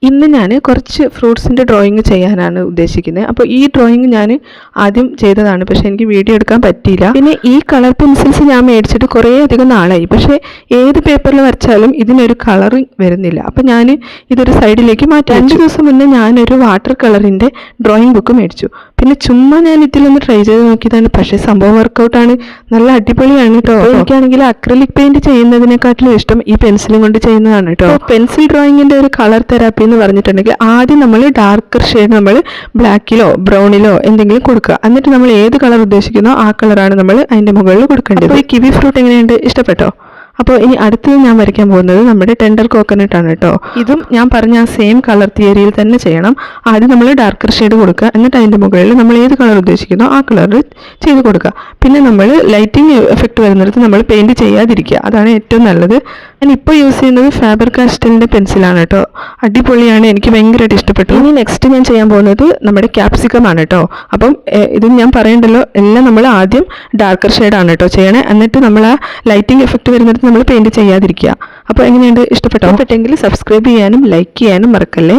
ഇന്ന് ഞാൻ കുറച്ച് ഫ്രൂട്ട്സിൻ്റെ ഡ്രോയിങ് ചെയ്യാനാണ് ഉദ്ദേശിക്കുന്നത്. അപ്പോൾ ഈ ഡ്രോയിങ് ഞാൻ ആദ്യം ചെയ്തതാണ്, പക്ഷേ എനിക്ക് വീഡിയോ എടുക്കാൻ പറ്റിയില്ല. പിന്നെ ഈ കളർ പെൻസിൽസ് ഞാൻ മേടിച്ചിട്ട് കുറേ അധികം നാളായി, പക്ഷേ ഏത് പേപ്പറിൽ വരച്ചാലും ഇതിനൊരു കളർ വരുന്നില്ല. അപ്പോൾ ഞാൻ ഇതൊരു സൈഡിലേക്ക് മാറ്റി. 2 ദിവസം മുന്നേ ഞാനൊരു വാട്ടർ കളറിൻ്റെ ഡ്രോയിങ് ബുക്ക് മേടിച്ചു. പിന്നെ ചുമ്മാ ഞാൻ ഇതിലൊന്ന് ട്രൈ ചെയ്ത് നോക്കിയതാണ്, പക്ഷേ സംഭവം വർക്കൗട്ടാണ്, നല്ല അടിപൊളിയാണ് കേട്ടോ. എനിക്കാണെങ്കിൽ അക്രലിക് പെയിൻറ് ചെയ്യുന്നതിനെക്കാട്ടിലും ഇഷ്ടം ഈ പെൻസിലും കൊണ്ട് ചെയ്യുന്നതാണ് കേട്ടോ. പെൻസിൽ ഡ്രോയിങ്ങിൻ്റെ ഒരു കളർ തെറാപ്പി എന്ന് പറഞ്ഞിട്ടുണ്ടെങ്കിൽ ആദ്യം നമ്മൾ ഡാർക്കർ ഷെയ്ഡ് നമ്മൾ ബ്ലാക്കിലോ ബ്രൗണിലോ എന്തെങ്കിലും കൊടുക്കുക. എന്നിട്ട് നമ്മൾ ഏത് കളർ ഉദ്ദേശിക്കുന്നോ ആ കളറാണ് നമ്മൾ അതിൻ്റെ മുകളിൽ കൊടുക്കേണ്ടത്. ഈ കിവി ഫ്രൂട്ട് എങ്ങനെയുണ്ട്, ഇഷ്ടപ്പെട്ടോ? അപ്പോൾ ഇനി അടുത്തത് ഞാൻ വരയ്ക്കാൻ പോകുന്നത് നമ്മുടെ ടെൻഡർ കോക്കനട്ട് ആണ് കേട്ടോ. ഇതും ഞാൻ പറഞ്ഞ ആ സെയിം കളർ തിയറിയിൽ തന്നെ ചെയ്യണം. ആദ്യം നമ്മൾ ഡാർക്കർ ഷെയ്ഡ് കൊടുക്കുക, എന്നിട്ട് അതിൻ്റെ മുകളിൽ നമ്മൾ ഏത് കളർ ഉദ്ദേശിക്കുന്നോ ആ കളർ ചെയ്ത് കൊടുക്കുക. പിന്നെ നമ്മൾ ലൈറ്റിംഗ് എഫക്റ്റ് വരുന്നിടത്ത് നമ്മൾ പെയിൻറ് ചെയ്യാതിരിക്കുക, അതാണ് ഏറ്റവും നല്ലത്. ഞാൻ ഇപ്പോൾ യൂസ് ചെയ്യുന്നത് ഫാബർ കാസ്റ്റലിൻ്റെ പെൻസിലാണ് കേട്ടോ. അടിപൊളിയാണ്, എനിക്ക് ഭയങ്കരമായിട്ട് ഇഷ്ടപ്പെട്ടു. ഇനി നെക്സ്റ്റ് ഞാൻ ചെയ്യാൻ പോകുന്നത് നമ്മുടെ ക്യാപ്സിക്കം ആണ് കേട്ടോ. അപ്പം ഇതും ഞാൻ പറയണ്ടല്ലോ, എല്ലാം നമ്മൾ ആദ്യം ഡാർക്കർ ഷെയ്ഡാണ് കേട്ടോ ചെയ്യണേ, എന്നിട്ട് നമ്മൾ ആ ലൈറ്റിംഗ് എഫക്റ്റ് വരുന്നിടത്ത് നമ്മൾ പെയിൻറ് ചെയ്യാതിരിക്കുക. അപ്പോൾ എങ്ങനെയുണ്ട്, ഇഷ്ടപ്പെട്ടോ? ഇഷ്ടപ്പെട്ടെങ്കിൽ സബ്സ്ക്രൈബ് ചെയ്യാനും ലൈക്ക് ചെയ്യാനും മറക്കല്ലേ.